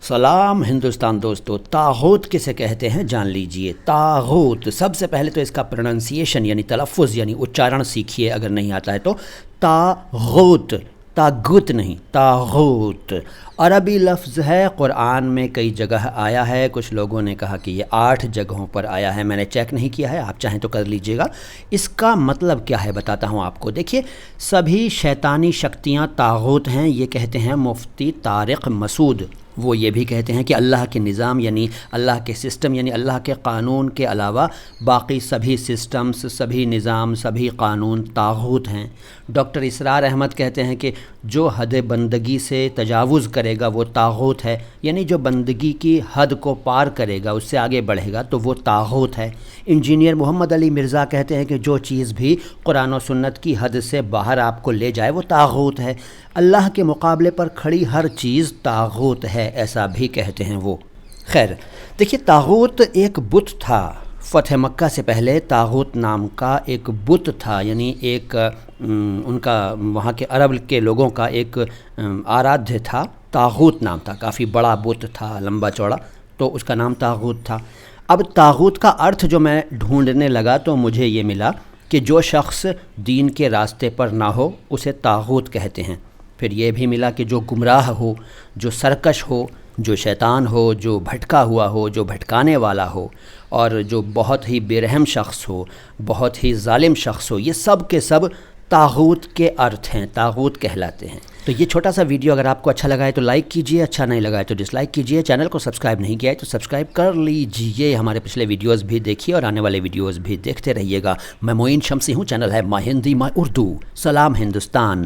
سلام ہندوستان دوستو، طاغوت کسے کہتے ہیں جان لیجئے۔ طاغوت سب سے پہلے تو اس کا پروننسیشن یعنی تلفظ یعنی اچارن سیکھیے اگر نہیں آتا ہے تو۔ طاغوت، طاغوت نہیں، طاغوت عربی لفظ ہے، قرآن میں کئی جگہ آیا ہے۔ کچھ لوگوں نے کہا کہ یہ 8 جگہوں پر آیا ہے، میں نے چیک نہیں کیا ہے، آپ چاہیں تو کر لیجئے گا۔ اس کا مطلب کیا ہے بتاتا ہوں آپ کو۔ دیکھیے، سبھی شیطانی شکتیاں طاغوت ہیں، یہ کہتے ہیں مفتی طارق مسعود۔ وہ یہ بھی کہتے ہیں کہ اللہ کے نظام یعنی اللہ کے سسٹم یعنی اللہ کے قانون کے علاوہ باقی سبھی سسٹمز، سبھی نظام، سبھی قانون طاغوت ہیں۔ ڈاکٹر اسرار احمد کہتے ہیں کہ جو حد بندگی سے تجاوز کرے گا وہ طاغوت ہے، یعنی جو بندگی کی حد کو پار کرے گا، اس سے آگے بڑھے گا تو وہ طاغوت ہے۔ انجینئر محمد علی مرزا کہتے ہیں کہ جو چیز بھی قرآن و سنت کی حد سے باہر آپ کو لے جائے وہ طاغوت ہے۔ اللہ کے مقابلے پر کھڑی ہر چیز طاغوت ہے، ایسا بھی کہتے ہیں وہ۔ خیر، دیکھیے، طاغوت ایک بت تھا۔ فتح مکہ سے پہلے طاغوت نام کا ایک بت تھا، یعنی ایک ان کا وہاں کے عرب کے لوگوں کا ایک آرادھیہ تھا، طاغوت نام تھا، کافی بڑا بت تھا، لمبا چوڑا، تو اس کا نام طاغوت تھا۔ اب طاغوت کا ارتھ جو میں ڈھونڈنے لگا تو مجھے یہ ملا کہ جو شخص دین کے راستے پر نہ ہو اسے طاغوت کہتے ہیں۔ پھر یہ بھی ملا کہ جو گمراہ ہو، جو سرکش ہو، جو شیطان ہو، جو بھٹکا ہوا ہو، جو بھٹکانے والا ہو، اور جو بہت ہی بے رحم شخص ہو، بہت ہی ظالم شخص ہو، یہ سب کے سب طاغوت کے ارتھ ہیں، طاغوت کہلاتے ہیں۔ تو یہ چھوٹا سا ویڈیو اگر آپ کو اچھا لگا ہے تو لائک کیجئے، اچھا نہیں لگا ہے تو ڈس لائک کیجئے، چینل کو سبسکرائب نہیں کیا ہے تو سبسکرائب کر لیجئے، ہمارے پچھلے ویڈیوز بھی دیکھیے اور آنے والے ویڈیوز بھی دیکھتے رہیے گا۔ میں معین شمسی ہوں، چینل ہے مائی ہندی مائی اردو۔ سلام ہندوستان۔